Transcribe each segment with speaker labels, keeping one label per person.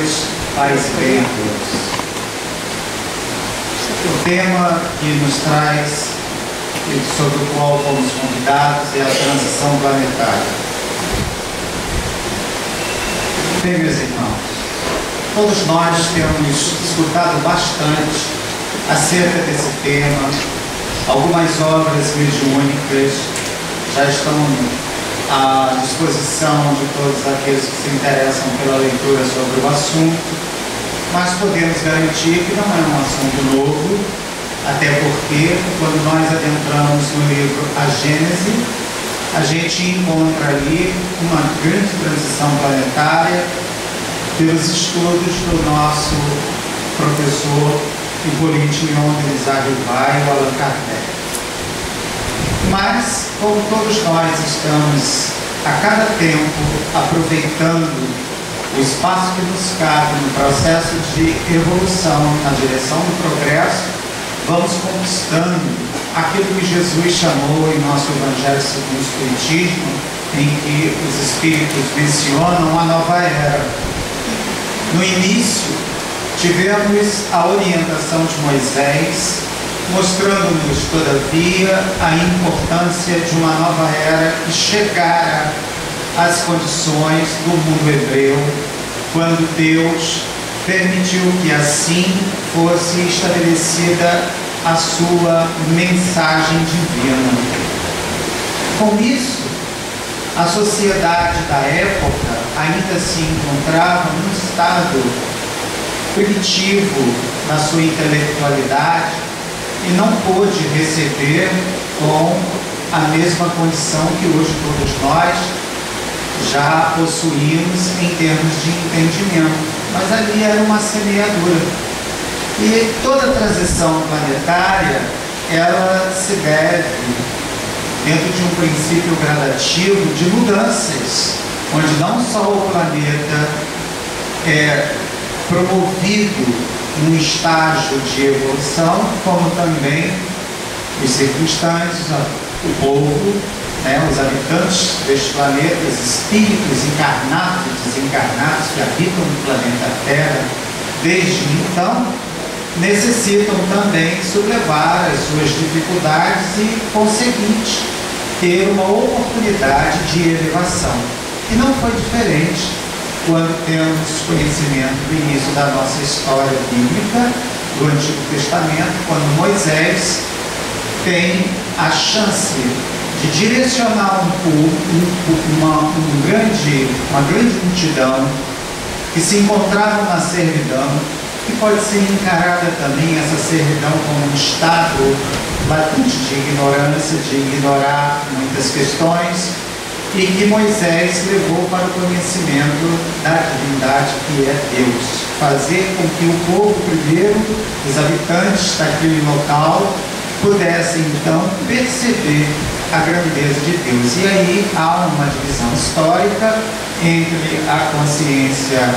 Speaker 1: noite, paz e bem a todos. O tema que nos traz e sobre o qual fomos convidados é a transição planetária. Bem, meus irmãos, todos nós temos escutado bastante acerca desse tema. Algumas obras mediúnicas já estão à disposição de todos aqueles que se interessam pela leitura sobre o assunto, mas podemos garantir que não é um assunto novo, até porque, quando nós adentramos no livro A Gênese, a gente encontra ali uma grande transição planetária pelos estudos do nosso professor Hippolyte Léon-Denis-Arrivai, o Allan Kardec. Mas, como todos nós estamos a cada tempo aproveitando o espaço que nos cabe no processo de evolução na direção do progresso, vamos conquistando aquilo que Jesus chamou em nosso Evangelho segundo o Espiritismo, em que os Espíritos mencionam a nova era. No início, tivemos a orientação de Moisés, mostrando-nos, todavia, a importância de uma nova era que chegara às condições do mundo hebreu, quando Deus permitiu que assim fosse estabelecida a sua mensagem divina. Com isso, a sociedade da época ainda se encontrava num estado primitivo na sua intelectualidade e não pôde receber com a mesma condição que hoje todos nós já possuímos em termos de entendimento. Mas ali era uma semeadura. E toda transição planetária, ela se deve dentro de um princípio gradativo de mudanças, onde não só o planeta é promovido num estágio de evolução, como também os circunstantes, o povo, os habitantes deste planeta, os espíritos encarnados e desencarnados que habitam no planeta Terra, desde então, necessitam também sublevar as suas dificuldades e, conseguinte, ter uma oportunidade de elevação. E não foi diferente quando temos conhecimento do início da nossa história bíblica, do Antigo Testamento, quando Moisés tem a chance de direcionar uma grande multidão que se encontrava na servidão, que pode ser encarada também essa servidão como um estado latente de ignorância, de ignorar muitas questões, e que Moisés levou para o conhecimento da divindade que é Deus. Fazer com que o povo primeiro, os habitantes daquele local, pudessem então perceber a grandeza de Deus. E aí há uma divisão histórica entre a consciência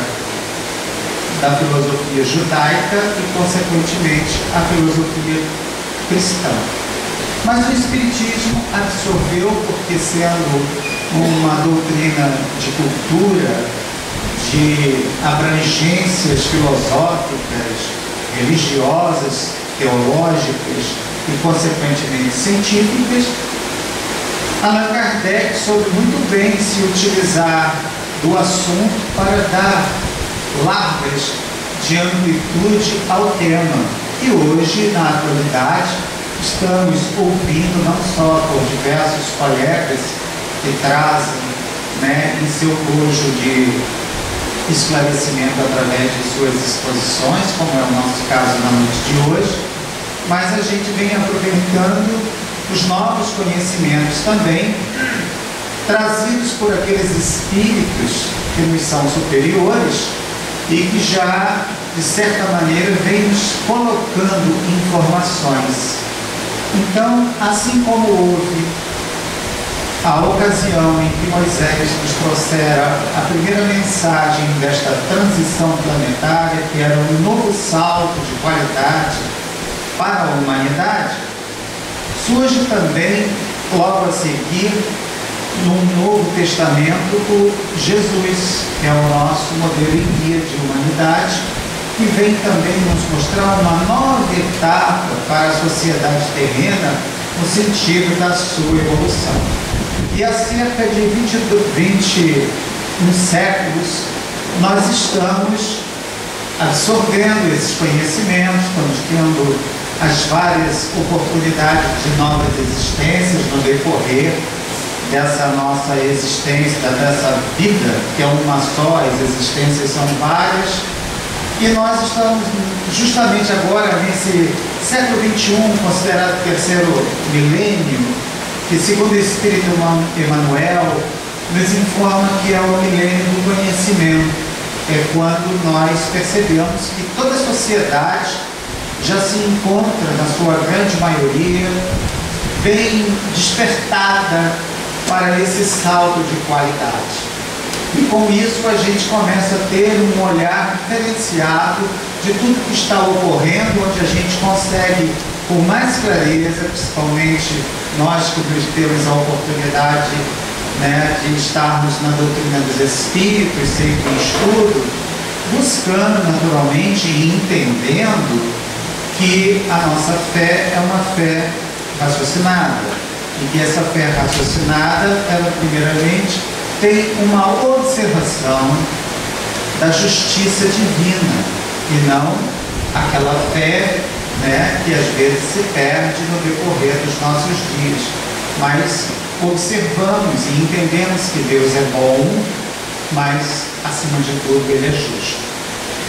Speaker 1: da filosofia judaica e, consequentemente, a filosofia cristã. Mas o Espiritismo absorveu, porque sendo uma doutrina de cultura, de abrangências filosóficas, religiosas, teológicas e, consequentemente, científicas, Allan Kardec soube muito bem se utilizar do assunto para dar largas de amplitude ao tema. E hoje, na atualidade, estamos ouvindo não só por diversos colegas que trazem em seu bojo de esclarecimento através de suas exposições, como é o nosso caso na noite de hoje, mas a gente vem aproveitando os novos conhecimentos também, trazidos por aqueles espíritos que nos são superiores e que já, de certa maneira, vem nos colocando informações. Então, assim como houve a ocasião em que Moisés nos trouxera a primeira mensagem desta transição planetária, que era um novo salto de qualidade para a humanidade, surge também, logo a seguir, no Novo Testamento por Jesus, que é o nosso modelo e guia de humanidade, que vem também nos mostrar uma nova etapa para a sociedade terrena no sentido da sua evolução. E há cerca de 21 séculos, nós estamos absorvendo esses conhecimentos, estamos tendo as várias oportunidades de novas existências no decorrer dessa nossa existência, dessa vida, que é uma só, as existências são várias, e nós estamos justamente agora nesse século XXI, considerado o terceiro milênio, que segundo o Espírito Emmanuel, nos informa que é o milênio do conhecimento. É quando nós percebemos que toda a sociedade já se encontra, na sua grande maioria, bem despertada para esse salto de qualidade. E com isso a gente começa a ter um olhar diferenciado de tudo que está ocorrendo, onde a gente consegue, com mais clareza, principalmente nós que temos a oportunidade, né, de estarmos na doutrina dos Espíritos, sempre em estudo, buscando naturalmente e entendendo que a nossa fé é uma fé raciocinada, e que essa fé raciocinada, ela primeiramente tem uma observação da justiça divina, e não aquela fé, né, que às vezes se perde no decorrer dos nossos dias, mas observamos e entendemos que Deus é bom, mas acima de tudo Ele é justo.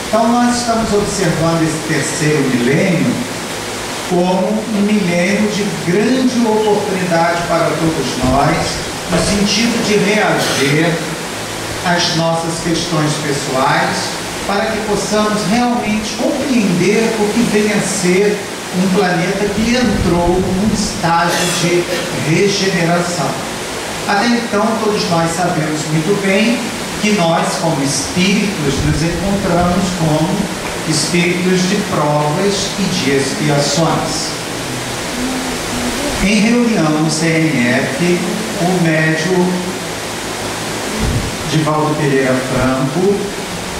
Speaker 1: Então nós estamos observando esse terceiro milênio como um milênio de grande oportunidade para todos nós, no sentido de reagir às nossas questões pessoais, para que possamos realmente compreender o que vem a ser um planeta que entrou num estágio de regeneração. Até então, todos nós sabemos muito bem que nós, como espíritos, nos encontramos como espíritos de provas e de expiações. Em reunião no CNF, o médium Divaldo Pereira Franco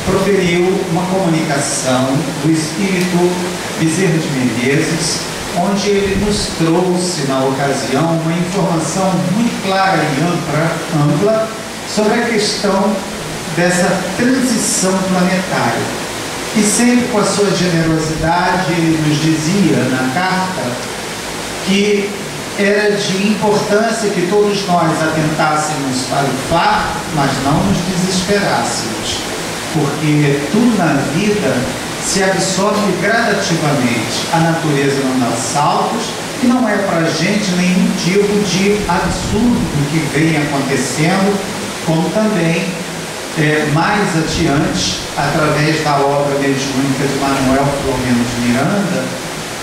Speaker 1: proferiu uma comunicação do espírito Bezerra de Menezes, onde ele nos trouxe, na ocasião, uma informação muito clara e ampla sobre a questão dessa transição planetária. E sempre com a sua generosidade, ele nos dizia na carta que era de importância que todos nós atentássemos para o fato, mas não nos desesperássemos, porque tudo na vida se absorve gradativamente. A natureza não dá saltos, e não é para a gente nenhum tipo de absurdo que vem acontecendo, como também mais adiante, através da obra mediúnica de Manuel Filomeno de Miranda,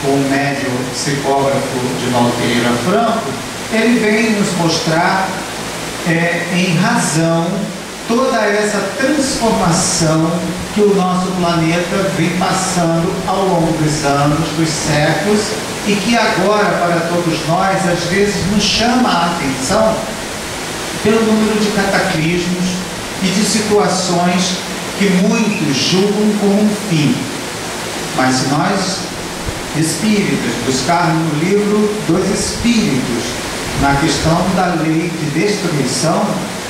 Speaker 1: o médium psicógrafo Divaldo Pereira Franco, ele vem nos mostrar em razão toda essa transformação que o nosso planeta vem passando ao longo dos anos, dos séculos, e que agora, para todos nós, às vezes nos chama a atenção pelo número de cataclismos e de situações que muitos julgam como um fim. Mas se nós, espíritas, buscarmos no livro dos Espíritos, na questão da lei de destruição,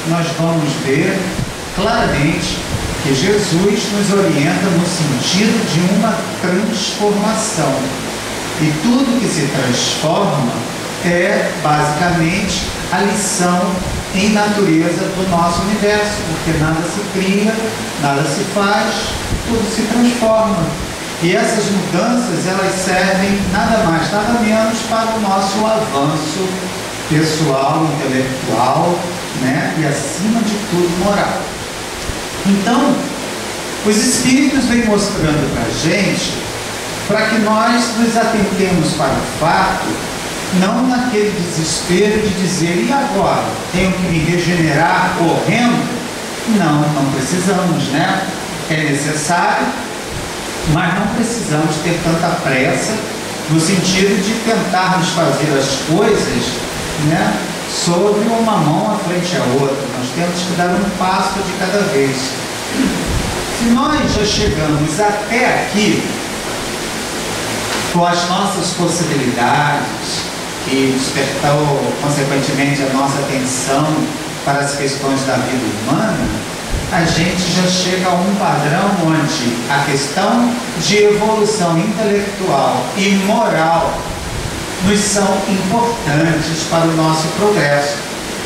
Speaker 1: nós vamos ver claramente que Jesus nos orienta no sentido de uma transformação. E tudo que se transforma é basicamente a lição em natureza do nosso universo, porque nada se cria, nada se faz, tudo se transforma. E essas mudanças, elas servem nada mais, nada menos para o nosso avanço pessoal, intelectual, né? E acima de tudo moral. Então, os Espíritos vêm mostrando para a gente, para que nós nos atentemos para o fato, não naquele desespero de dizer, e agora? Tenho que me regenerar correndo? Não, não precisamos, né? É necessário, mas não precisamos ter tanta pressa, no sentido de tentarmos fazer as coisas né, sobre uma mão à frente à outra. Nós temos que dar um passo de cada vez. Se nós já chegamos até aqui, com as nossas possibilidades, que despertou, consequentemente, a nossa atenção para as questões da vida humana, a gente já chega a um padrão onde a questão de evolução intelectual e moral nos são importantes para o nosso progresso,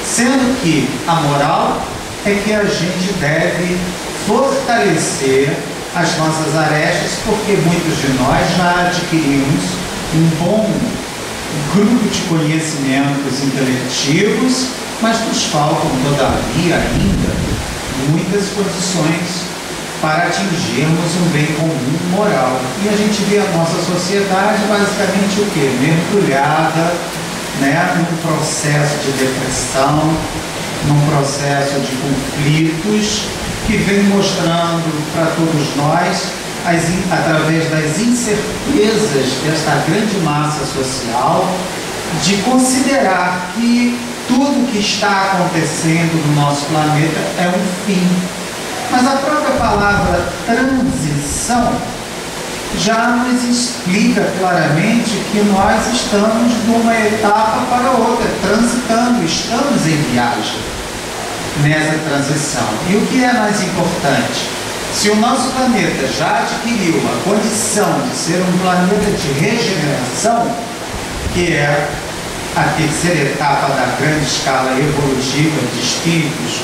Speaker 1: sendo que a moral é que a gente deve fortalecer as nossas arestas, porque muitos de nós já adquirimos um bom grupo de conhecimentos intelectivos, mas nos faltam, todavia, ainda muitas condições para atingirmos um bem comum moral. E a gente vê a nossa sociedade basicamente o quê? Mergulhada, né, num processo de depressão, num processo de conflitos, que vem mostrando para todos nós, através das incertezas desta grande massa social, de considerar que tudo que está acontecendo no nosso planeta é um fim. Mas a própria palavra transição já nos explica claramente que nós estamos de uma etapa para outra, transitando, estamos em viagem nessa transição. E o que é mais importante? Se o nosso planeta já adquiriu a condição de ser um planeta de regeneração, que é a terceira etapa da grande escala evolutiva de espíritos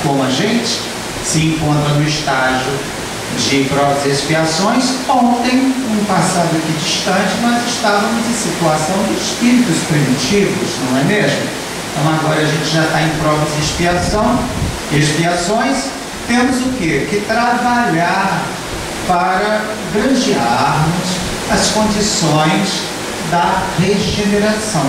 Speaker 1: como a gente, se encontra no estágio de provas e expiações. Ontem, num passado aqui distante, nós estávamos em situação de espíritos primitivos, não é mesmo? Então agora a gente já está em provas e expiações. Temos o quê? Que trabalhar para granjearmos as condições da regeneração.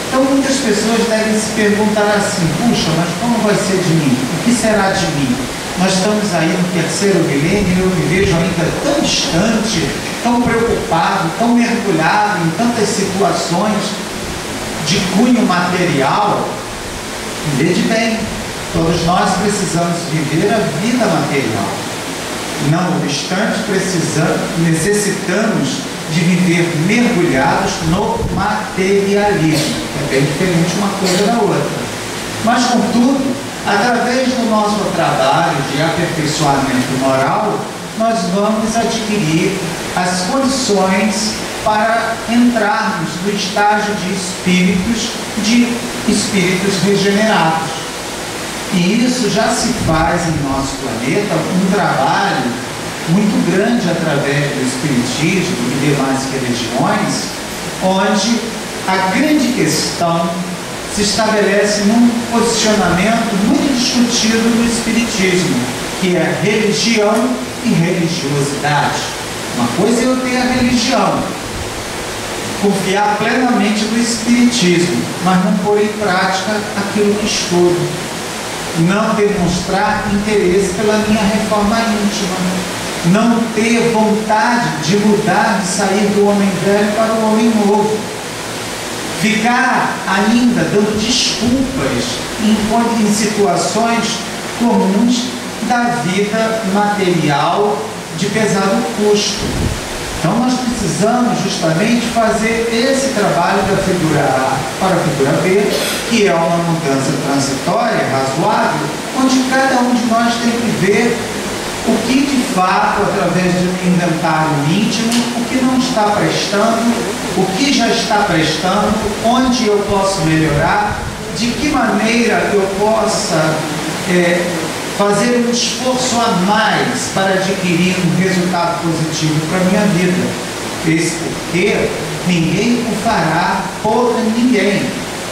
Speaker 1: Então muitas pessoas devem se perguntar assim: puxa, mas como vai ser de mim? O que será de mim? Nós estamos aí no terceiro milênio e eu me vejo ainda tão distante, tão preocupado, tão mergulhado em tantas situações de cunho material. Veja bem, todos nós precisamos viver a vida material. Não obstante, necessitamos de viver mergulhados no materialismo. É bem diferente uma coisa da outra. Mas, contudo, através do nosso trabalho de aperfeiçoamento moral, nós vamos adquirir as condições para entrarmos no estágio de espíritos regenerados. E isso já se faz em nosso planeta um trabalho muito grande através do espiritismo e demais religiões, onde a grande questão se estabelece num posicionamento muito discutido no espiritismo, que é religião e religiosidade. Uma coisa é eu ter a religião, confiar plenamente no espiritismo, mas não pôr em prática aquilo que estudo, não demonstrar interesse pela minha reforma íntima, não ter vontade de mudar, de sair do homem velho para o homem novo, ficar ainda dando desculpas em situações comuns da vida material de pesado custo. Então nós precisamos justamente fazer esse trabalho da figura A para a figura B, que é uma mudança transitória, razoável, onde cada um de nós tem que ver o que de fato, através de um inventário íntimo, o que não está prestando, o que já está prestando, onde eu posso melhorar, de que maneira eu possa fazer um esforço a mais para adquirir um resultado positivo para a minha vida. Esse porque ninguém o fará por ninguém,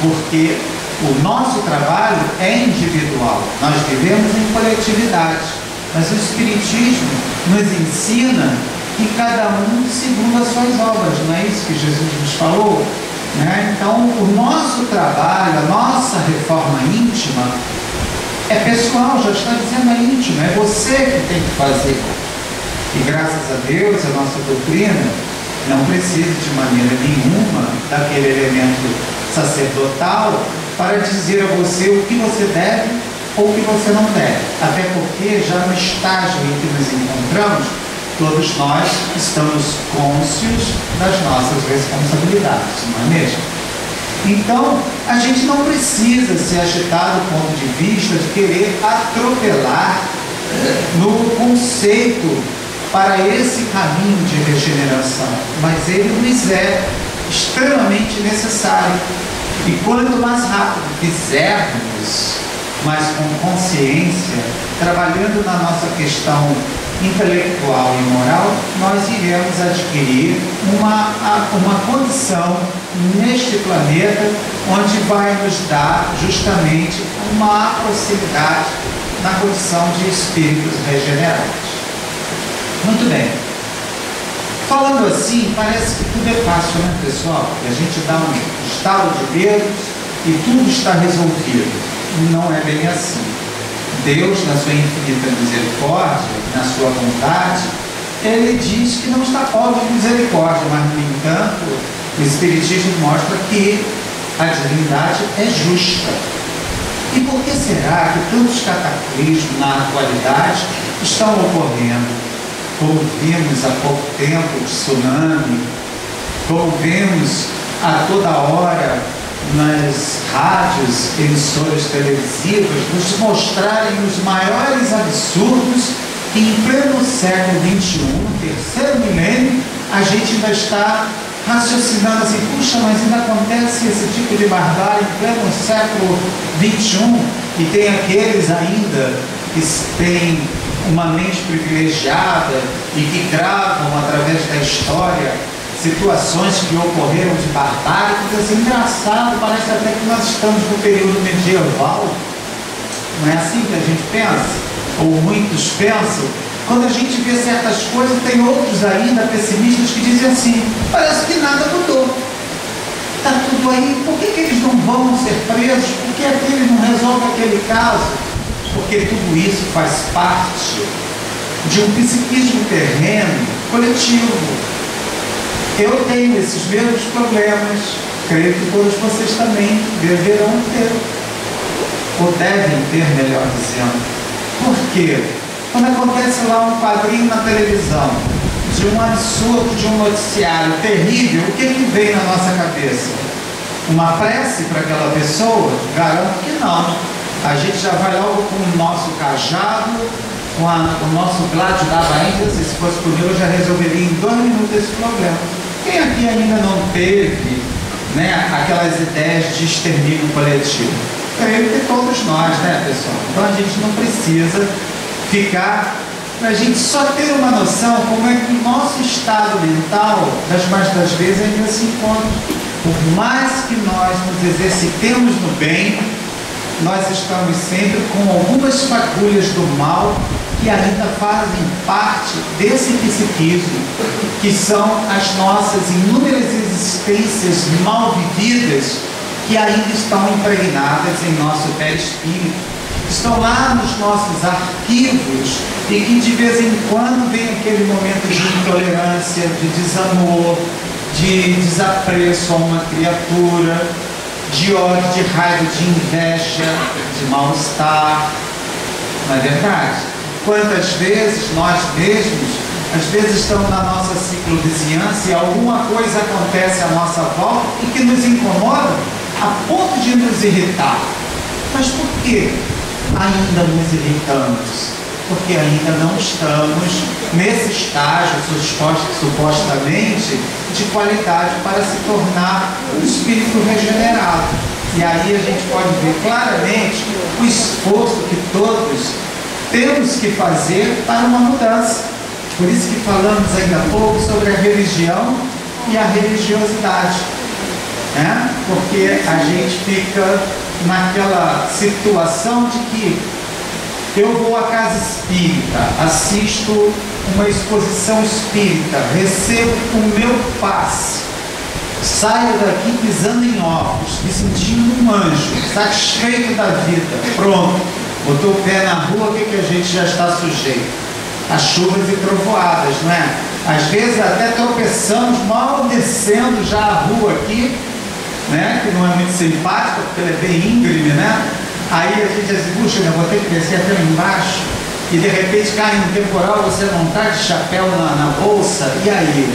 Speaker 1: porque o nosso trabalho é individual, nós vivemos em coletividade, mas o Espiritismo nos ensina que cada um segundo as suas obras, não é isso que Jesus nos falou? Né? Então o nosso trabalho, a nossa reforma íntima é pessoal, já está dizendo, é íntimo, é você que tem que fazer. E graças a Deus, a nossa doutrina não precisa de maneira nenhuma daquele elemento sacerdotal para dizer a você o que você deve ou o que você não deve. Até porque já no estágio em que nos encontramos, todos nós estamos cônscios das nossas responsabilidades, não é mesmo? Então, a gente não precisa se agitar do ponto de vista de querer atropelar no conceito para esse caminho de regeneração, mas ele nos é extremamente necessário. E quanto mais rápido fizermos, mas com consciência, trabalhando na nossa questão intelectual e moral, nós iremos adquirir uma condição neste planeta onde vai nos dar justamente uma proximidade na condição de espíritos regenerados. Muito bem. Falando assim, parece que tudo é fácil, né, pessoal? Que a gente dá um estalo de dedos e tudo está resolvido. Não é bem assim. Deus, na sua infinita misericórdia, na sua vontade, Ele diz que não está pobre de misericórdia, mas, no entanto, o Espiritismo mostra que a divindade é justa. E por que será que tantos cataclismos na atualidade estão ocorrendo? Como vimos há pouco tempo o tsunami, como vemos a toda hora nas rádios, emissoras televisivas, nos mostrarem os maiores absurdos que em pleno século XXI, terceiro milênio, a gente ainda está raciocinando assim, puxa, mas ainda acontece esse tipo de barbárie em pleno século XXI, e tem aqueles ainda que têm uma mente privilegiada e que gravam através da história situações que ocorreram de barbárie. Fica assim engraçado, parece até que nós estamos no período medieval. Não é assim que a gente pensa? Ou muitos pensam? Quando a gente vê certas coisas, tem outros ainda pessimistas que dizem assim, parece que nada mudou. Está tudo aí, por que eles não vão ser presos? Por que aqueles não resolvem aquele caso? Porque tudo isso faz parte de um psiquismo terreno coletivo. Eu tenho esses mesmos problemas, creio que todos vocês também deverão ter, ou devem ter, melhor dizendo. Por quê? Quando acontece lá um quadrinho na televisão, de um absurdo, de um noticiário terrível, o que vem na nossa cabeça? Uma prece para aquela pessoa? Garanto que não. A gente já vai logo com o nosso cajado, com o nosso gládio da Bahia. Se fosse comigo, eu já resolveria em 2 minutos esse problema. Quem aqui ainda não teve, né, aquelas ideias de extermínio coletivo? Creio que todos nós, né, pessoal? Então a gente não precisa ficar, para a gente só ter uma noção como é que o nosso estado mental, das mais das vezes, ainda se encontra. Por mais que nós nos exercitemos no bem, nós estamos sempre com algumas fagulhas do mal que ainda fazem parte desse psiquismo, que são as nossas inúmeras existências mal vividas que ainda estão impregnadas em nosso perispírito, estão lá nos nossos arquivos e que de vez em quando vem aquele momento de intolerância, de desamor, de desapreço a uma criatura, de ódio, de raiva, de inveja, de mal-estar. Não é verdade? Quantas vezes nós mesmos, às vezes estamos na nossa ciclovizinhança e alguma coisa acontece à nossa volta e que nos incomoda a ponto de nos irritar. Mas por que ainda nos irritamos? Porque ainda não estamos nesse estágio supostamente de qualidade para se tornar um espírito regenerado. E aí a gente pode ver claramente o esforço que todos temos que fazer para uma mudança. Por isso que falamos ainda há pouco sobre a religião e a religiosidade, né? Porque a gente fica naquela situação de que eu vou à casa espírita, assisto uma exposição espírita, recebo o meu passe, saio daqui pisando em ovos, me sentindo um anjo, satisfeito da vida, pronto, botou o pé na rua, o que a gente já está sujeito? A chuvas e trovoadas, não é? Às vezes até tropeçamos, mal descendo já a rua aqui, né? Que não é muito simpática, porque ela é bem íngreme, né? Aí a gente diz, puxa, eu vou ter que descer até lá embaixo, e de repente cai um temporal, você não está de chapéu na bolsa, e aí?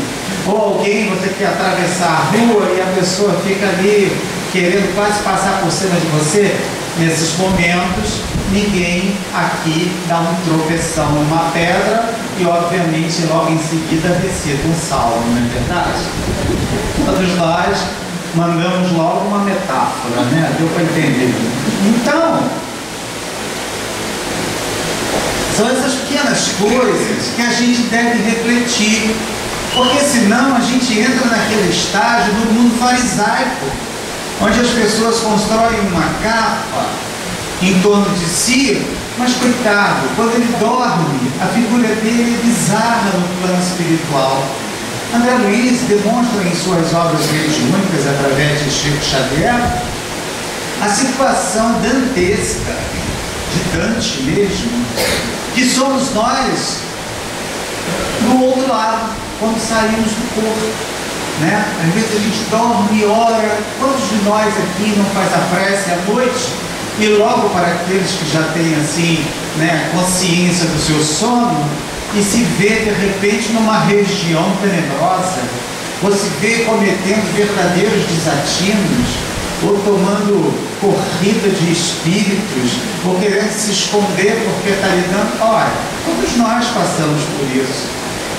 Speaker 1: Ou alguém, você quer atravessar a rua e a pessoa fica ali querendo quase passar por cima de você. Nesses momentos, ninguém aqui dá um tropeção numa pedra e, obviamente, logo em seguida recita um salmo, não é verdade? Todos nós mandamos logo uma metáfora, né? Deu para entender? Então, são essas pequenas coisas que a gente deve refletir, porque senão a gente entra naquele estágio do mundo farisaico, onde as pessoas constroem uma capa em torno de si, mas coitado, quando ele dorme, a figura dele é bizarra no plano espiritual. André Luiz demonstra em suas obras mediúnicas, através de Chico Xavier, a situação dantesca, de Dante mesmo, que somos nós do outro lado, quando saímos do corpo. Né? Às vezes a gente dorme e ora. Quantos de nós aqui não faz a prece à noite e logo para aqueles que já têm assim, né, consciência do seu sono e se vê de repente numa região tenebrosa, ou se vê cometendo verdadeiros desatinos, ou tomando corrida de espíritos, ou querendo se esconder porque está lidando. Olha, todos nós passamos por isso.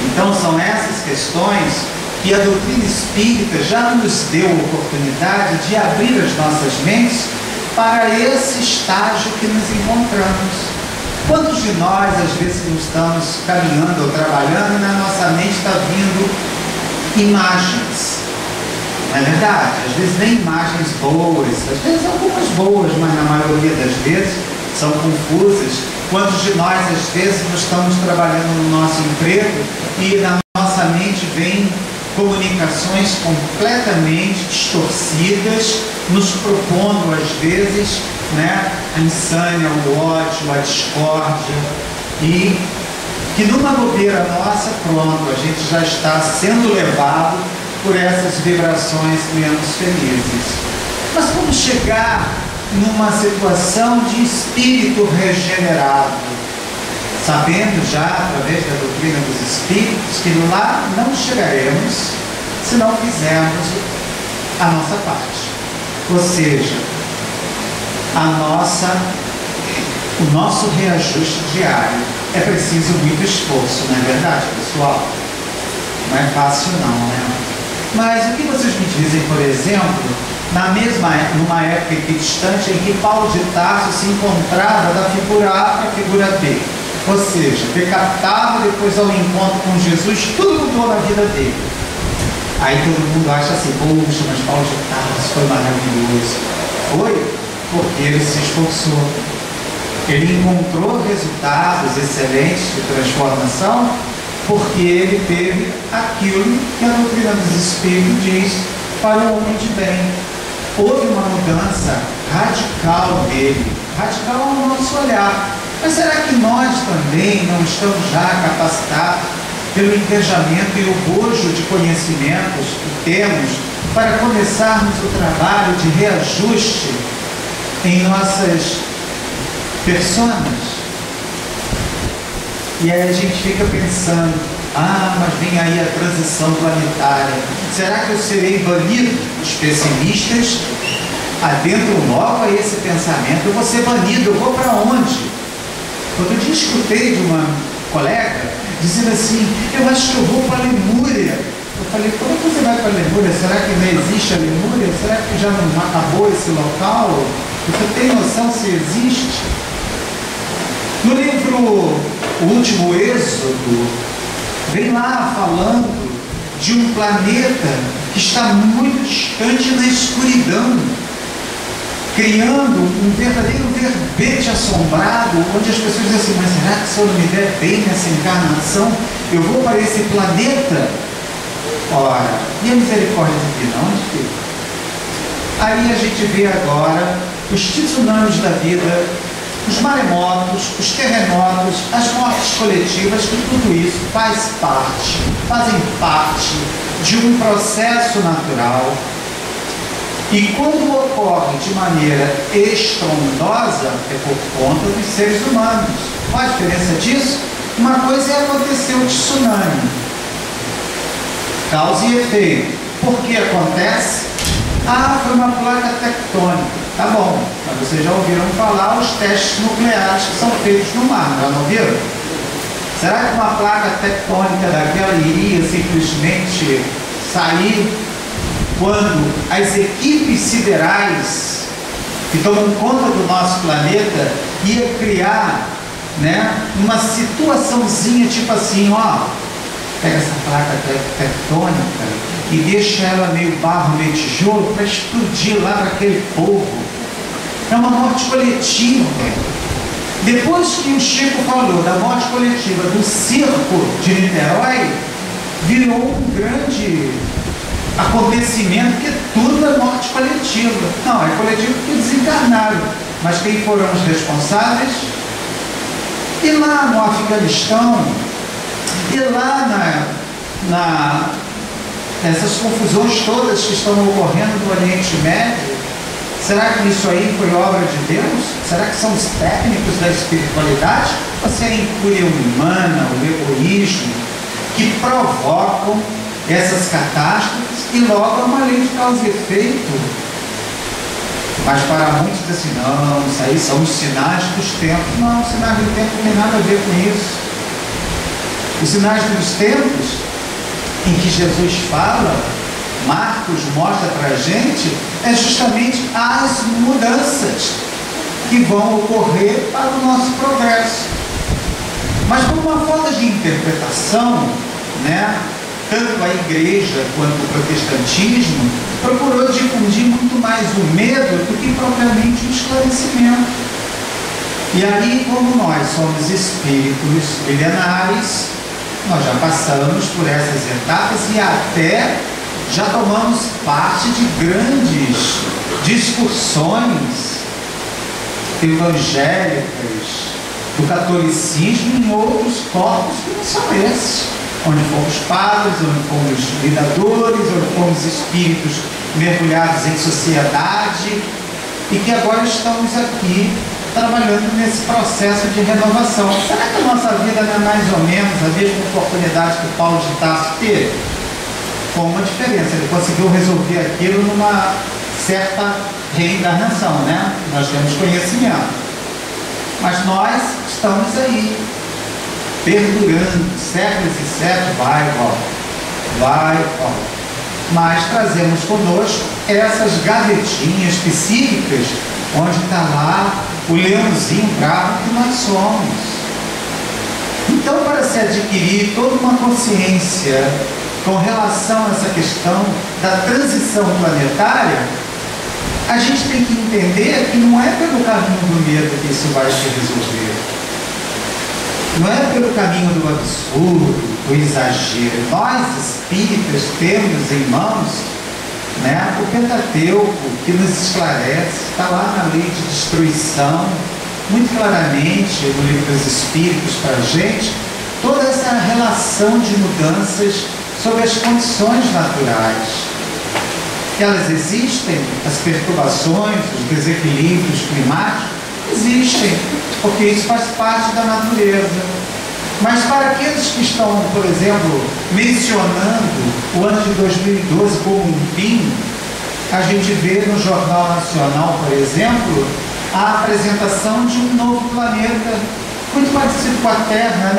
Speaker 1: Então são essas questões que a doutrina espírita já nos deu a oportunidade de abrir as nossas mentes para esse estágio que nos encontramos. Quantos de nós, às vezes, não estamos caminhando ou trabalhando e na nossa mente está vindo imagens? Não é verdade? Às vezes nem imagens boas, às vezes algumas boas, mas na maioria das vezes são confusas. Quantos de nós, às vezes, não estamos trabalhando no nosso emprego e na nossa mente vem comunicações completamente distorcidas, nos propondo às vezes, né, a insânia, o ódio, a discórdia, e que numa bobeira nossa, pronto, a gente já está sendo levado por essas vibrações menos felizes. Mas como chegar numa situação de espírito regenerado? Sabendo já, através da doutrina dos espíritos, que lá não chegaremos se não fizermos a nossa parte. Ou seja, o nosso reajuste diário. É preciso muito esforço, não é verdade, pessoal? Não é fácil não, né? Mas o que vocês me dizem, por exemplo, numa época aqui distante em que Paulo de Tarso se encontrava da figura A para a figura B? Ou seja, decapitado, depois ao encontro com Jesus, tudo mudou na vida dele. Aí todo mundo acha assim, poxa, mas Paulo de Tarso foi maravilhoso. Foi porque ele se esforçou. Ele encontrou resultados excelentes de transformação porque ele teve aquilo que a doutrina dos Espíritos diz para o homem de bem. Houve uma mudança radical dele, radical no nosso olhar. Mas será que nós também não estamos já capacitados pelo engajamento e o bojo de conhecimentos que temos para começarmos o trabalho de reajuste em nossas personas? E aí a gente fica pensando, mas vem aí a transição planetária. Será que eu serei banido? Os pessimistas adentram logo a esse pensamento, eu vou ser banido, eu vou para onde? Outro dia escutei de uma colega dizendo assim, eu acho que eu vou para a Lemúria. Eu falei, como você vai para a Lemúria? Será que não existe a Lemúria? Será que já não acabou esse local? Você tem noção se existe? No livro O Último Êxodo, vem lá falando de um planeta que está muito distante na escuridão, criando um verdadeiro verbete assombrado, onde as pessoas dizem assim, mas será que se eu não me der bem nessa encarnação, eu vou para esse planeta? Ora, e a misericórdia divina, onde fica? Aí a gente vê agora os tsunamis da vida, os maremotos, os terremotos, as mortes coletivas, que tudo isso fazem parte de um processo natural E quando ocorre de maneira estrondosa, é por conta dos seres humanos. Qual a diferença disso? Uma coisa é acontecer o tsunami, causa e efeito. Por que acontece? Foi uma placa tectônica. Tá bom, mas vocês já ouviram falar os testes nucleares que são feitos no mar, já não ouviram? Será que uma placa tectônica daquela iria simplesmente sair quando as equipes siderais que tomam conta do nosso planeta ia criar, uma situaçãozinha tipo assim, pega essa placa tectônica e deixa ela meio barro, meio tijolo, para explodir lá para aquele povo? É uma morte coletiva. Depois que o Chico falou da morte coletiva do circo de Niterói, virou um grande acontecimento, que tudo é morte coletiva. Não, é coletivo porque desencarnaram, mas quem foram os responsáveis? E lá no Afeganistão, e lá essas confusões todas que estão ocorrendo no Oriente Médio, será que isso aí foi obra de Deus? Será que são os técnicos da espiritualidade? Ou se é a incúria humana, o egoísmo, que provocam essas catástrofes e logo é uma lei de causa e efeito? Mas para muitos dizem assim, não, isso aí são os sinais dos tempos. Não, os sinais do tempo não tem nada a ver com isso. Os sinais dos tempos em que Jesus fala, Marcos mostra para a gente, é justamente as mudanças que vão ocorrer para o nosso progresso. Mas por uma falta de interpretação, tanto a igreja quanto o protestantismo procurou difundir muito mais o medo do que propriamente o esclarecimento. E aí, como nós somos espíritos milenares, nós já passamos por essas etapas e até já tomamos parte de grandes discussões evangélicas do catolicismo em outros corpos que não são esses, onde fomos padres, onde fomos lidadores, onde fomos espíritos mergulhados em sociedade e que agora estamos aqui trabalhando nesse processo de renovação. Será que a nossa vida não é mais ou menos a mesma oportunidade que Paulo de Tarso teve? Com uma diferença, ele conseguiu resolver aquilo numa certa reencarnação, Nós temos conhecimento. Mas nós estamos aí, perdurando, séculos e séculos, vai e volta. Mas trazemos conosco essas gavetinhas psíquicas, onde está lá o leãozinho bravo que nós somos. Então, para se adquirir toda uma consciência com relação a essa questão da transição planetária, a gente tem que entender que não é pelo caminho do medo que isso vai se resolver. Não é pelo caminho do absurdo, do exagero. Nós, espíritas, temos em mãos o Pentateuco, que nos esclarece, está lá na lei de destruição, muito claramente no livro dos Espíritos para a gente, toda essa relação de mudanças sobre as condições naturais. Elas existem, as perturbações, os desequilíbrios climáticos existem, porque isso faz parte da natureza. Mas para aqueles que estão, por exemplo, mencionando o ano de 2012 como um fim, a gente vê no Jornal Nacional, por exemplo, a apresentação de um novo planeta, muito parecido com a Terra,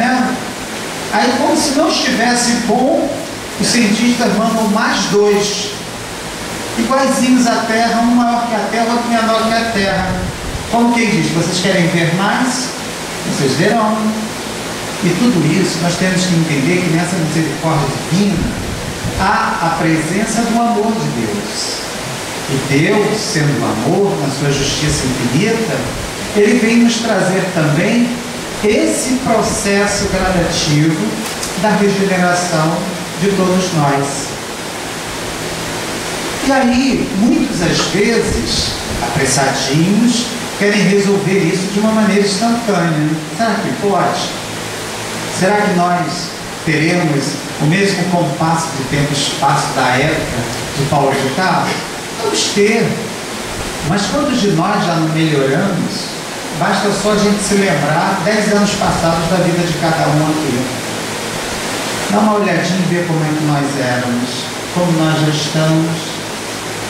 Speaker 1: Aí, como se não estivesse bom, os cientistas mandam mais dois, iguaizinhos à Terra, um maior que a Terra, outro menor que a Terra. Como quem diz, vocês querem ver mais? Vocês verão. E tudo isso nós temos que entender que nessa misericórdia divina há a presença do amor de Deus. E Deus, sendo o amor, na sua justiça infinita, Ele vem nos trazer também esse processo gradativo da regeneração de todos nós. E aí, muitas das vezes, apressadinhos, querem resolver isso de uma maneira instantânea. Será que pode? Será que nós teremos o mesmo compasso de tempo e espaço da época de Paulo de Tarso? Vamos ter. Mas quantos de nós já não melhoramos? Basta só a gente se lembrar 10 anos passados da vida de cada um aqui. Dá uma olhadinha e ver como é que nós éramos, como nós já estamos,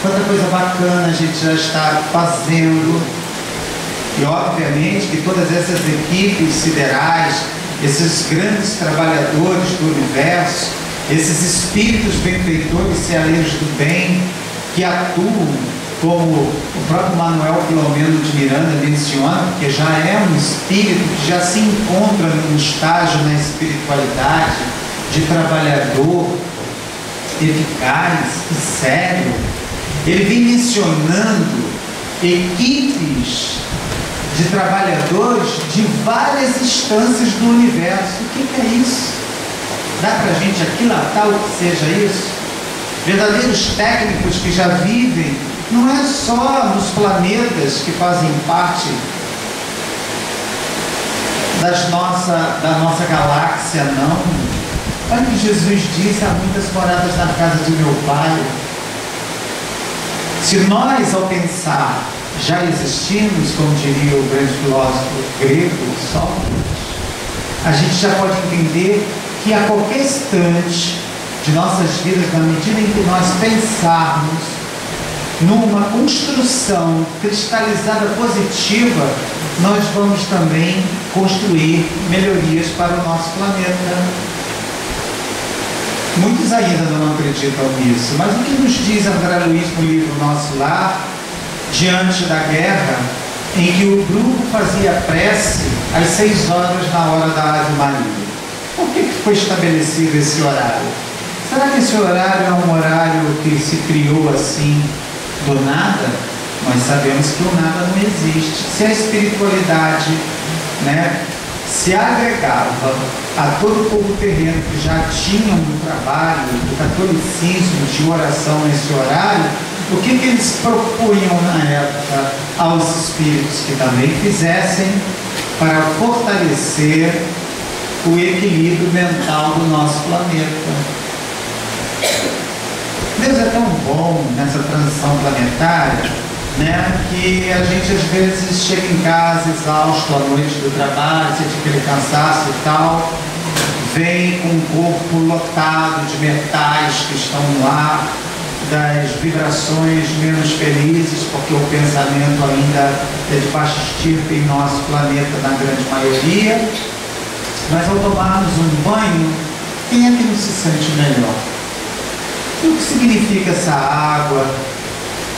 Speaker 1: quanta coisa bacana a gente já está fazendo. E obviamente que todas essas equipes siderais, esses grandes trabalhadores do universo, esses espíritos benfeitores, ceareiros do bem, que atuam, como o próprio Manuel Filomeno de Miranda menciona, porque já é um espírito que já se encontra num estágio na espiritualidade de trabalhador eficaz e sério. Ele vem mencionando equipes de trabalhadores de várias instâncias do universo. O que é isso? Dá para a gente aquilatar o que seja isso? Verdadeiros técnicos que já vivem, não é só nos planetas que fazem parte da nossa galáxia, não. Olha o que Jesus disse: há muitas moradas na casa de meu Pai. Se nós, ao pensar, já existimos, como diria o grande filósofo grego, Sócrates, a gente já pode entender que a qualquer instante de nossas vidas, na medida em que nós pensarmos numa construção cristalizada positiva, nós vamos também construir melhorias para o nosso planeta. Muitos ainda não acreditam nisso, mas o que nos diz André Luiz no livro Nosso Lar, diante da guerra, em que o grupo fazia prece às 6 horas na hora da Ave Maria? Por que foi estabelecido esse horário? Será que esse horário é um horário que se criou assim do nada? Nós sabemos que o nada não existe. Se a espiritualidade, se agregava a todo o povo terreno que já tinha um trabalho do catolicismo de oração nesse horário, o que eles propunham na época aos espíritos? Que também fizessem para fortalecer o equilíbrio mental do nosso planeta. Deus é tão bom nessa transição planetária, que a gente às vezes chega em casa exausto à noite do trabalho, sente aquele cansaço e tal, vem com o corpo lotado de metais que estão no ar, das vibrações menos felizes, porque o pensamento ainda é de baixa estirpe em nosso planeta, na grande maioria. Mas ao tomarmos um banho, quem é que não se sente melhor? E o que significa essa água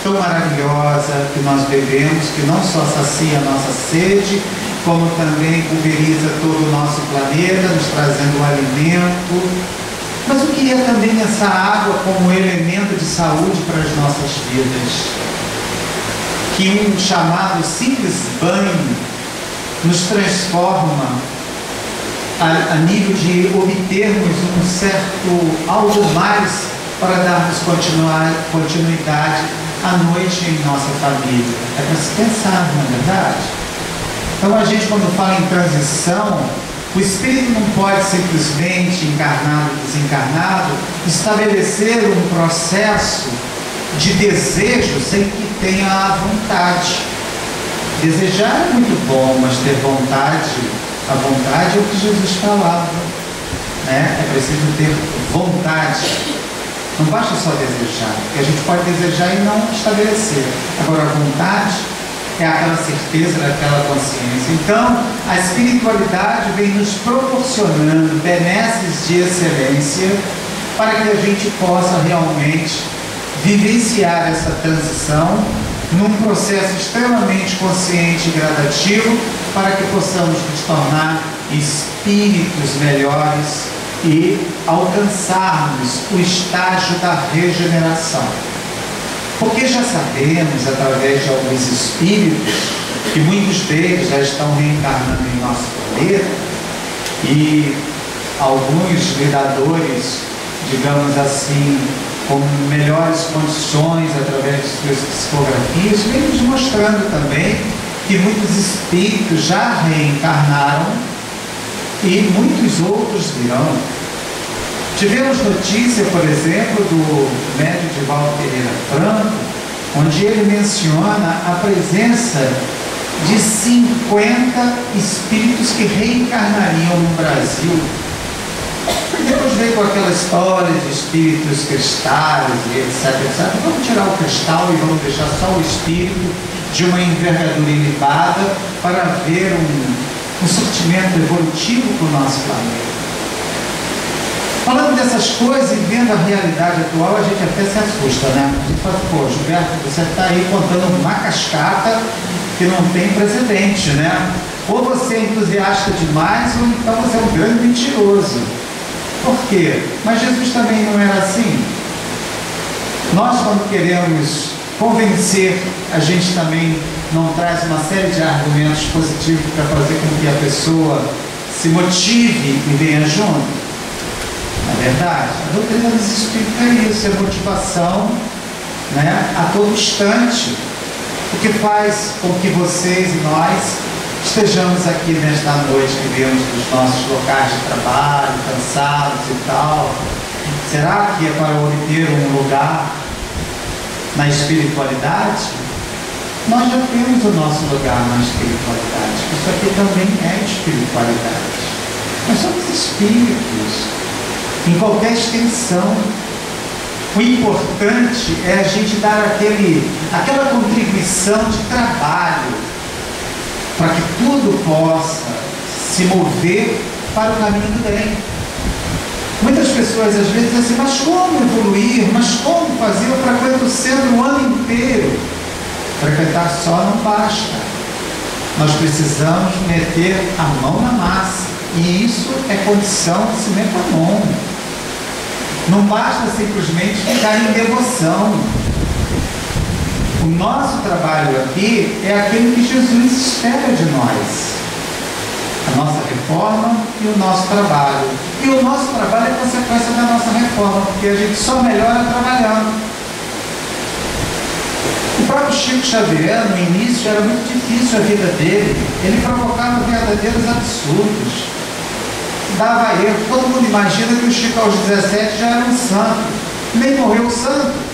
Speaker 1: tão maravilhosa que nós bebemos, que não só sacia a nossa sede, como também pulveriza todo o nosso planeta, nos trazendo o alimento? Mas o que é também essa água como elemento de saúde para as nossas vidas? Que um chamado simples banho nos transforma a nível de obtermos um certo algo mais para darmos continuidade à noite em nossa família. É para se pensar, não é verdade? Então a gente, quando fala em transição, o espírito não pode simplesmente, encarnado e desencarnado, estabelecer um processo de desejo sem que tenha a vontade. Desejar é muito bom, mas ter vontade, a vontade é o que Jesus falava, É preciso ter vontade. Não basta só desejar, porque a gente pode desejar e não estabelecer. Agora, a vontade é aquela certeza daquela consciência. Então, a espiritualidade vem nos proporcionando benesses de excelência para que a gente possa realmente vivenciar essa transição num processo extremamente consciente e gradativo, para que possamos nos tornar espíritos melhores e alcançarmos o estágio da regeneração. Porque já sabemos, através de alguns espíritos, que muitos deles já estão reencarnando em nosso planeta, e alguns lidadores, digamos assim, com melhores condições através de suas psicografias, vem nos mostrando também que muitos espíritos já reencarnaram e muitos outros virão. Tivemos notícia, por exemplo, do médium Divaldo Pereira Franco, onde ele menciona a presença de 50 espíritos que reencarnariam no Brasil. Depois veio com aquela história de espíritos cristais e etc, etc. Vamos tirar o cristal e vamos deixar só o espírito de uma envergadura ilimitada para ver um surtimento evolutivo para o nosso planeta. Falando dessas coisas e vendo a realidade atual, a gente até se assusta, né? A gente fala, pô, Gilberto, você está aí contando uma cascata que não tem precedente, né? Ou você é entusiasta demais, ou então você é um grande mentiroso. Por quê? Mas Jesus também não era assim. Nós, quando queremos convencer, a gente também não traz uma série de argumentos positivos para fazer com que a pessoa se motive e venha junto. Na verdade, a doutrina nos explica isso, é motivação, né, a todo instante, o que faz com que vocês e nós estejamos aqui nesta noite que viemos dos nossos locais de trabalho, cansados e tal. Será que é para obter um lugar na espiritualidade? Nós já temos o nosso lugar na espiritualidade. Isso aqui também é espiritualidade. Nós somos espíritos, em qualquer extensão. O importante é a gente dar aquela contribuição de trabalho para que tudo possa se mover para o caminho do bem. Muitas pessoas às vezes dizem assim, mas como evoluir? Mas como fazer? Eu frequento o centro o ano inteiro. Frequentar só não basta. Nós precisamos meter a mão na massa. E isso é condição de sine qua non. Não basta simplesmente ficar em devoção. O nosso trabalho aqui é aquilo que Jesus espera de nós. A nossa reforma e o nosso trabalho. E o nosso trabalho é consequência da nossa reforma, porque a gente só melhora trabalhando. O próprio Chico Xavier, no início, era muito difícil a vida dele. Ele provocava verdadeiros absurdos. Dava erro. Todo mundo imagina que o Chico aos 17 já era um santo. Nem morreu santo.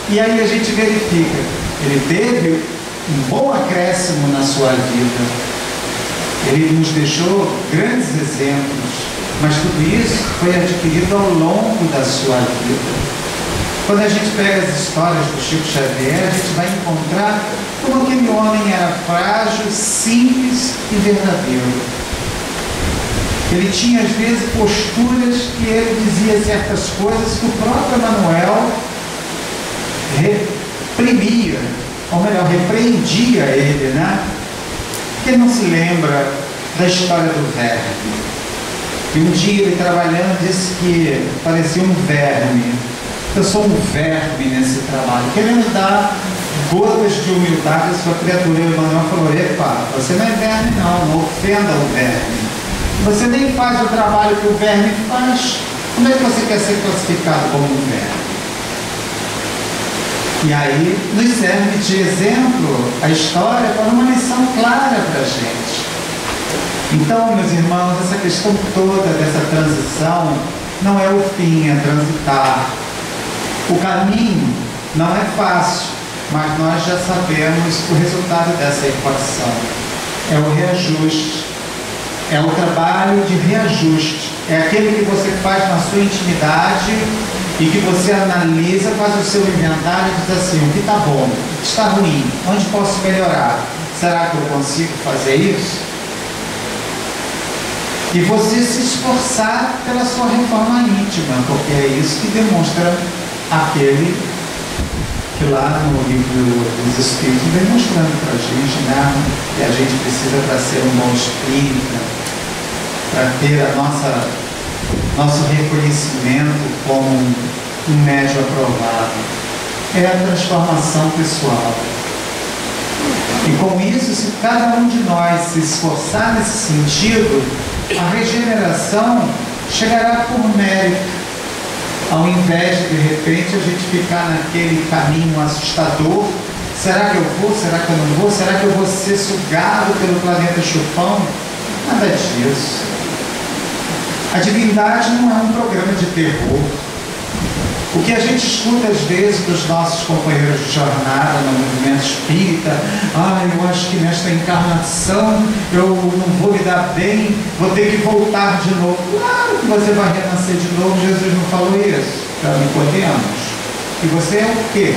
Speaker 1: E aí a gente verifica, ele teve um bom acréscimo na sua vida, ele nos deixou grandes exemplos, mas tudo isso foi adquirido ao longo da sua vida. Quando a gente pega as histórias do Chico Xavier, a gente vai encontrar como aquele homem era frágil, simples e verdadeiro. Ele tinha às vezes posturas que ele dizia certas coisas que o próprio Emmanuel reprimia, ou melhor, repreendia ele, né? Quem não se lembra da história do verme? E um dia ele trabalhando disse que parecia um verme. Eu sou um verme nesse trabalho, querendo dar gotas de humildade à sua criatura. E o Emmanuel falou, epa, você não é verme não ofenda o verme. Você nem faz o trabalho que o verme faz. Como é que você quer ser classificado como um verme? E aí nos serve de exemplo a história para uma lição clara para a gente. Então, meus irmãos, essa questão toda dessa transição não é o fim, é transitar. O caminho não é fácil, mas nós já sabemos o resultado dessa equação. É o reajuste, é o trabalho de reajuste, é aquele que você faz na sua intimidade e que você analisa, faz o seu inventário e diz assim, o que está bom, o que está ruim, onde posso melhorar? Será que eu consigo fazer isso? E você se esforçar pela sua reforma íntima, porque é isso que demonstra aquele que lá no livro dos Espíritos vem mostrando para a gente, né, que a gente precisa para ser um bom espírita, para ter nosso reconhecimento como um médium aprovado. É a transformação pessoal. E com isso, se cada um de nós se esforçar nesse sentido, a regeneração chegará por mérito, ao invés de repente a gente ficar naquele caminho assustador. Será que eu vou? Será que eu não vou? Será que eu vou ser sugado pelo planeta chupão? Nada disso. A divindade não é um programa de terror. O que a gente escuta às vezes dos nossos companheiros de jornada no movimento espírita: eu acho que nesta encarnação eu não vou me dar bem, vou ter que voltar de novo. Claro que você vai renascer de novo, Jesus não falou isso para Nicodemos. E você é o quê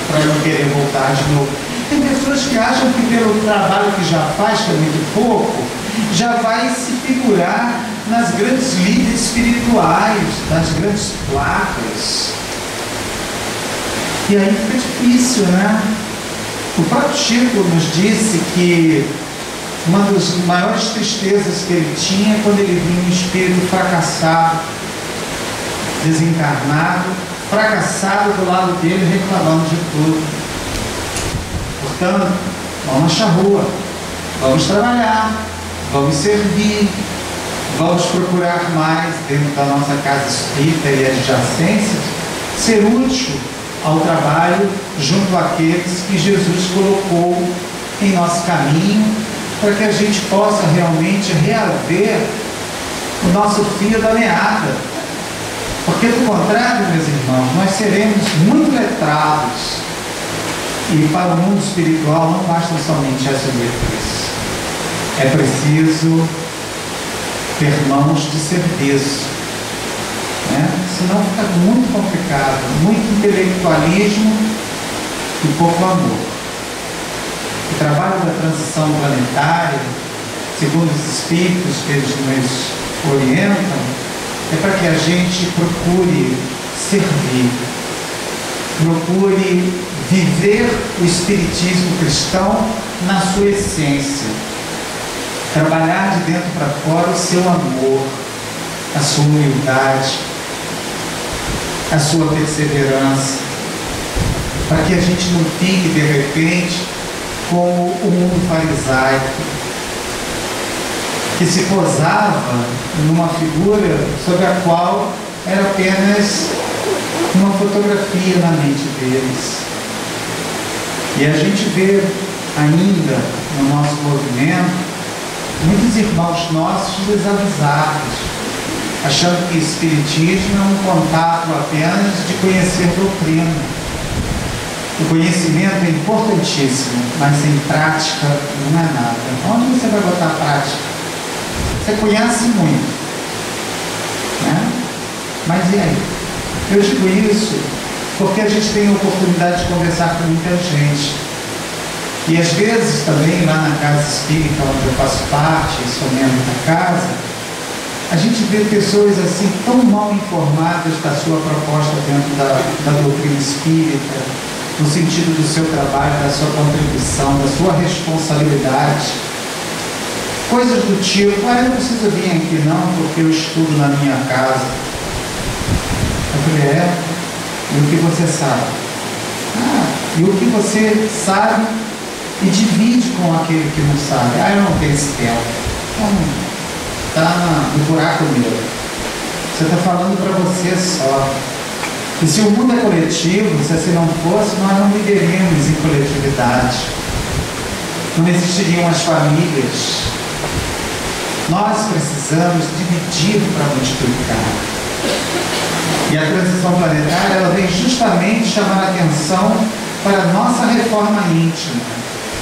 Speaker 1: para não querer voltar de novo? Tem pessoas que acham que pelo trabalho que já faz, que é muito pouco, já vai se figurar nas grandes lides espirituais, nas grandes placas. E aí fica difícil, né? O próprio Chico nos disse que uma das maiores tristezas que ele tinha é quando ele via um espírito fracassado, desencarnado, fracassado do lado dele, reclamando de tudo. Portanto, vamos achar rua, vamos trabalhar, vamos servir, vamos procurar mais dentro da nossa casa espírita e adjacências, ser útil ao trabalho junto àqueles que Jesus colocou em nosso caminho, para que a gente possa realmente reaver o nosso fio da meada. Porque, do contrário, meus irmãos, nós seremos muito letrados. E para o mundo espiritual não bastam somente as letras. É preciso ter mãos de serviço, né? Senão fica muito complicado, muito intelectualismo e pouco amor. O trabalho da transição planetária, segundo os espíritos que eles nos orientam, é para que a gente procure servir, procure viver o espiritismo cristão na sua essência, trabalhar de dentro para fora o seu amor, a sua humildade, a sua perseverança, para que a gente não fique de repente como o mundo farisaico, que se posava numa figura sobre a qual era apenas uma fotografia na mente deles. E a gente vê ainda no nosso movimento muitos irmãos nossos desavisados, achando que o espiritismo é um contato apenas de conhecer doutrina. O conhecimento é importantíssimo, mas sem prática não é nada. Onde você vai botar a prática? Você conhece muito, né? Mas e aí? Eu digo isso porque a gente tem a oportunidade de conversar com muita gente. E às vezes também lá na casa espírita, onde eu faço parte, sou membro da casa, a gente vê pessoas assim tão mal informadas da sua proposta dentro da doutrina espírita, no sentido do seu trabalho, da sua contribuição, da sua responsabilidade. Coisas do tipo: eu não preciso vir aqui não, porque eu estudo na minha casa. Eu falei: e o que você sabe? E o que você sabe e divide com aquele que não sabe. Eu não tenho esse tempo. Então, está no buraco meu. Você está falando para você só. E se o mundo é coletivo, se assim não fosse, nós não viveríamos em coletividade. Não existiriam as famílias. Nós precisamos dividir para multiplicar. E a transição planetária, ela vem justamente chamar a atenção para a nossa reforma íntima,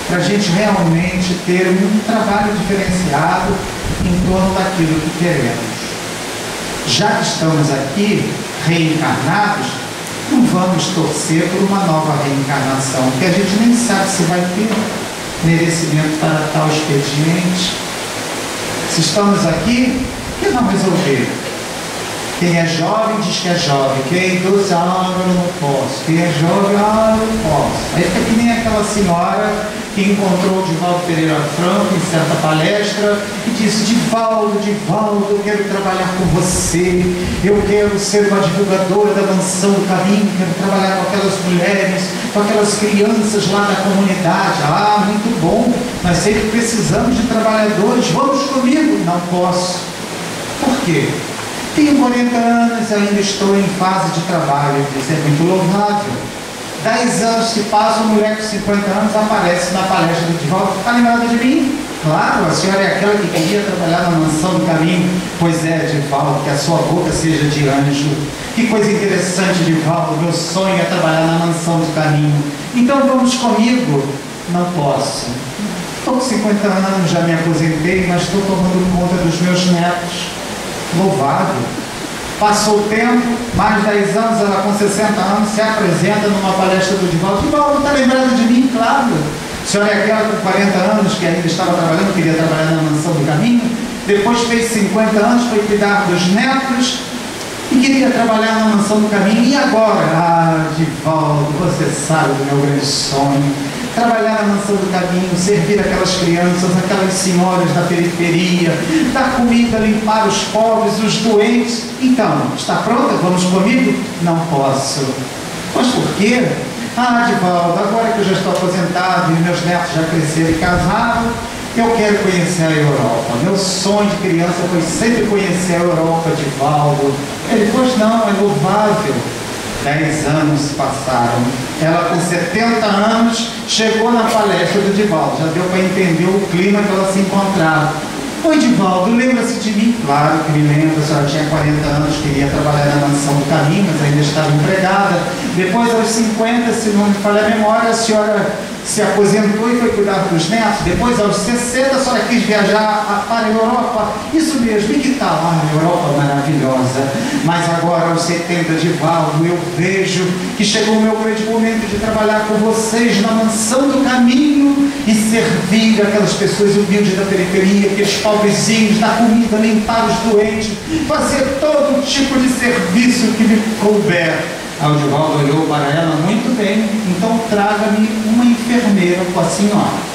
Speaker 1: para a gente realmente ter um trabalho diferenciado em torno daquilo que queremos. Já que estamos aqui, reencarnados, não vamos torcer por uma nova reencarnação, porque a gente nem sabe se vai ter merecimento para tal expediente. Se estamos aqui, por que não resolver? Quem é jovem diz que é jovem, quem é idoso, eu não posso. Quem é jovem, eu não posso. Aí fica que nem aquela senhora que encontrou o Divaldo Pereira Franco em certa palestra e disse: Divaldo, eu quero trabalhar com você, eu quero ser uma divulgadora da Mansão do Caminho, quero trabalhar com aquelas mulheres, com aquelas crianças lá da comunidade. Muito bom, nós sempre precisamos de trabalhadores, vamos comigo. Não posso. Por quê? Tenho 40 anos, ainda estou em fase de trabalho. Isso é muito louvável. 10 anos se passam, uma mulher com 50 anos aparece na palestra do Divaldo. Está lembrada de mim? Claro, a senhora é aquela que queria trabalhar na mansão do caminho. Pois é, Divaldo, que a sua boca seja de anjo. Que coisa interessante, Divaldo, meu sonho é trabalhar na mansão do caminho. Então vamos comigo? Não posso. Estou com 50 anos, já me aposentei, mas estou tomando conta dos meus netos. Louvado. Passou o tempo, mais 10 anos, ela com 60 anos se apresenta numa palestra do Divaldo. Divaldo, está lembrado de mim? Claro. A senhora é aquela com 40 anos que ainda estava trabalhando, queria trabalhar na mansão do caminho, depois fez 50 anos, foi cuidar dos netos e queria trabalhar na mansão do caminho. E agora? Ah, Divaldo, você sabe do meu grande sonho. Trabalhar na mansão do caminho, servir aquelas crianças, aquelas senhoras da periferia, dar comida, limpar os pobres, os doentes. Então, está pronta? Vamos comigo? Não posso. Mas por quê? Ah, Divaldo, agora que eu já estou aposentado e meus netos já cresceram e casaram, eu quero conhecer a Europa. Meu sonho de criança foi sempre conhecer a Europa, Divaldo. Ele, pois não, é louvável. 10 anos se passaram. Ela, com 70 anos, chegou na palestra do Divaldo. Já deu para entender o clima que ela se encontrava. Oi, Divaldo, lembra-se de mim? Claro que me lembro, a senhora tinha 40 anos, queria trabalhar na mansão do caminho, mas ainda estava empregada. Depois, aos 50, se não me falha a memória, a senhora se aposentou e foi cuidar dos netos. Depois, aos 60, a senhora quis viajar para a Europa. Isso mesmo, e que tal? Ah, a Europa maravilhosa. Mas agora, aos 70, Divaldo, eu vejo que chegou o meu grande momento de trabalhar com vocês na mansão do caminho e servir aquelas pessoas humildes da periferia, aqueles pobrezinhos, dar comida, limpar os doentes, fazer todo tipo de serviço que me couber. Aí o Divaldo olhou para ela: muito bem, então traga-me uma enfermeira com a senhora.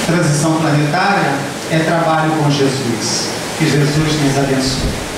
Speaker 1: Transição planetária é trabalho com Jesus. Que Jesus nos abençoe.